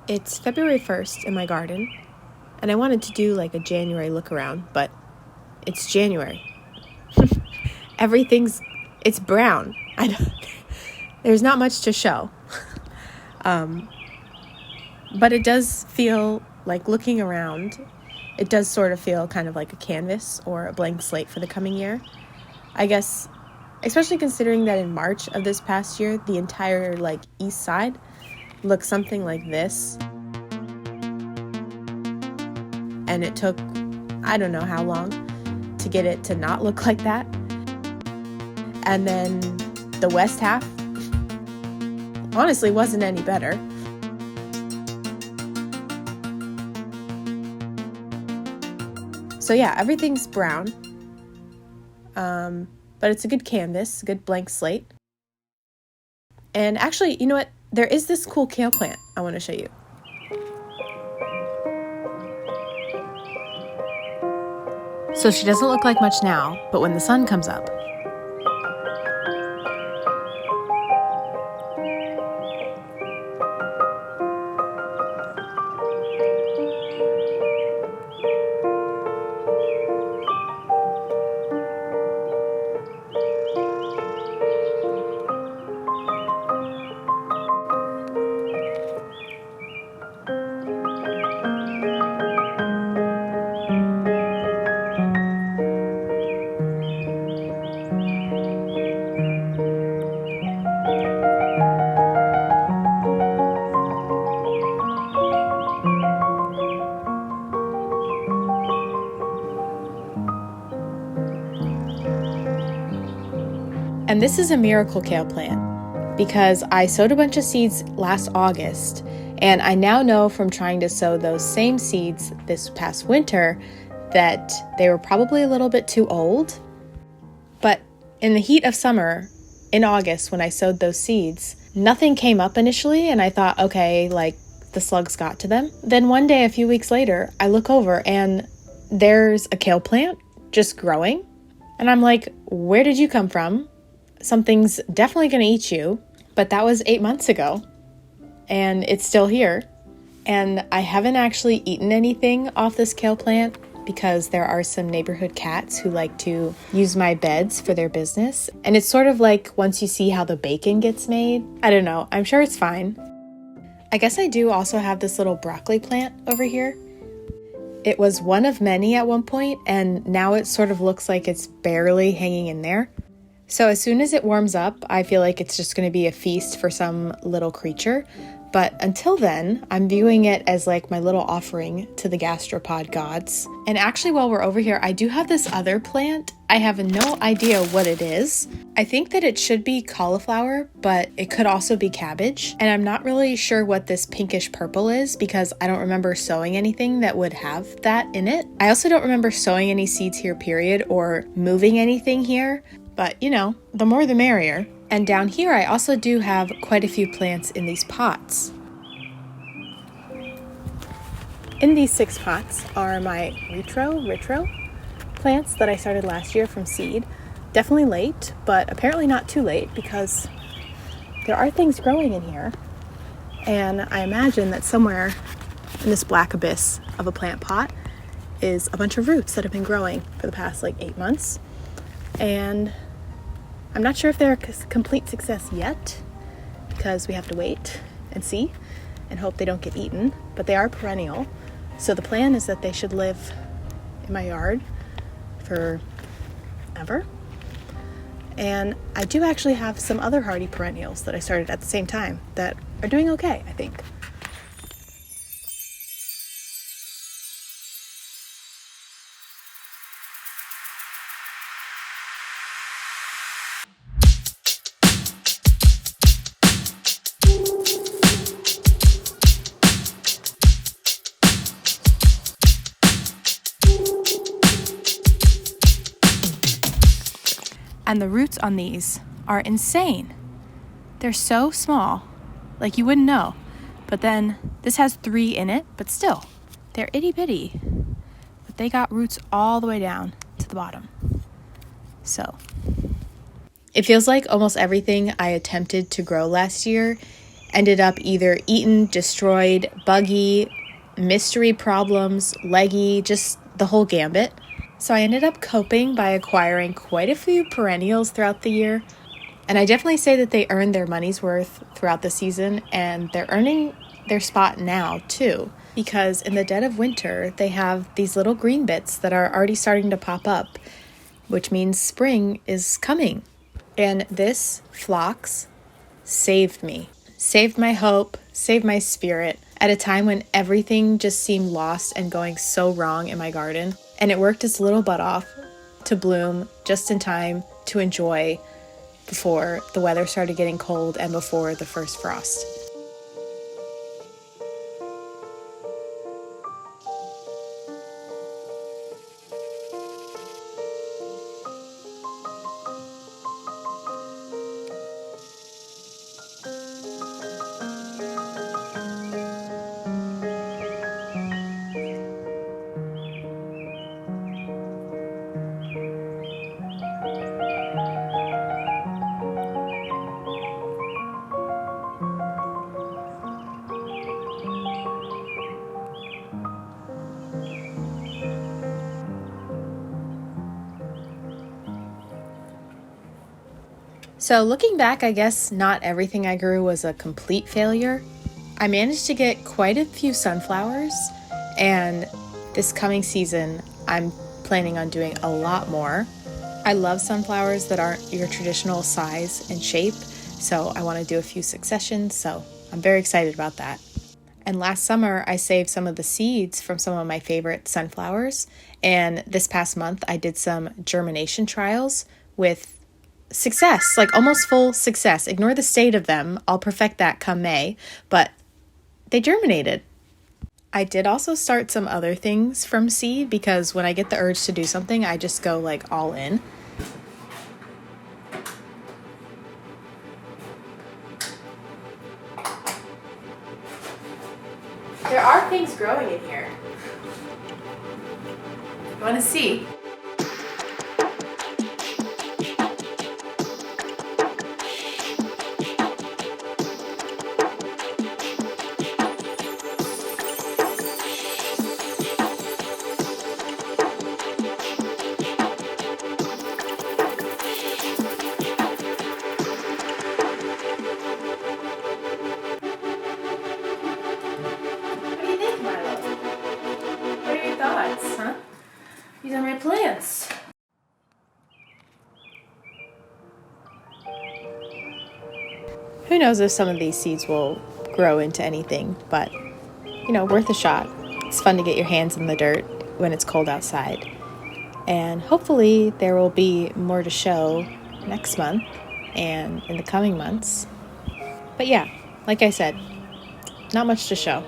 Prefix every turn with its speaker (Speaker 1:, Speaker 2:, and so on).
Speaker 1: It's February 1st in my garden, and I wanted to do like a January look around, but it's January. It's brown. There's not much to show. But it does feel like looking around, it does sort of feel kind of like a canvas or a blank slate for the coming year. I guess, especially considering that in March of this past year, the entire east side looked something like this. And it took, I don't know how long to get it to not look like that. And then the west half honestly wasn't any better. So yeah, everything's brown. But it's a good canvas, a good blank slate. And actually, you know what? There is this cool kale plant I want to show you. So she doesn't look like much now, but when the sun comes up, and this is a miracle kale plant because I sowed a bunch of seeds last August, and I now know from trying to sow those same seeds this past winter that they were probably a little bit too old. But in the heat of summer, in August, when I sowed those seeds, nothing came up initially, and I thought, okay, the slugs got to them. Then one day, a few weeks later, I look over and there's a kale plant just growing. And I'm like, where did you come from? Something's definitely going to eat you. But that was 8 months ago, and it's still here. And I haven't actually eaten anything off this kale plant because there are some neighborhood cats who like to use my beds for their business. And it's sort of like once you see how the bacon gets made, I don't know, I'm sure it's fine. I guess I do also have this little broccoli plant over here. It was one of many at one point, and now it sort of looks like it's barely hanging in there. So as soon as it warms up, I feel like it's just going to be a feast for some little creature. But until then, I'm viewing it as my little offering to the gastropod gods. And actually, while we're over here, I do have this other plant. I have no idea what it is. I think that it should be cauliflower, but it could also be cabbage. And I'm not really sure what this pinkish purple is because I don't remember sowing anything that would have that in it. I also don't remember sowing any seeds here, period, or moving anything here. But, the more the merrier. And down here, I also do have quite a few plants in these pots. In these 6 pots are my Retro plants that I started last year from seed. Definitely late, but apparently not too late because there are things growing in here. And I imagine that somewhere in this black abyss of a plant pot is a bunch of roots that have been growing for the past 8 months. And I'm not sure if they're a complete success yet because we have to wait and see and hope they don't get eaten, but they are perennial. So the plan is that they should live in my yard forever. And I do actually have some other hardy perennials that I started at the same time that are doing okay, I think. And the roots on these are insane. They're so small, you wouldn't know. But then this has 3 in it, but still, they're itty bitty. But they got roots all the way down to the bottom. So it feels like almost everything I attempted to grow last year ended up either eaten, destroyed, buggy, mystery problems, leggy, just the whole gambit. So I ended up coping by acquiring quite a few perennials throughout the year. And I definitely say that they earned their money's worth throughout the season, and they're earning their spot now too. Because in the dead of winter, they have these little green bits that are already starting to pop up, which means spring is coming. And this phlox saved me, saved my hope, saved my spirit at a time when everything just seemed lost and going so wrong in my garden. And it worked its little butt off to bloom just in time to enjoy before the weather started getting cold and before the first frost. So looking back, I guess not everything I grew was a complete failure. I managed to get quite a few sunflowers, and this coming season, I'm planning on doing a lot more. I love sunflowers that aren't your traditional size and shape, so I want to do a few successions, so I'm very excited about that. And last summer, I saved some of the seeds from some of my favorite sunflowers, and this past month, I did some germination trials with success, like almost full success. Ignore the state of them. I'll perfect that come May, but they germinated. I did also start some other things from seed because when I get the urge to do something, I just go like all in. There are things growing in here. You want to see? Huh? These are my plants. Who knows if some of these seeds will grow into anything, but worth a shot. It's fun to get your hands in the dirt when it's cold outside. And hopefully there will be more to show next month and in the coming months. But yeah, like I said, not much to show.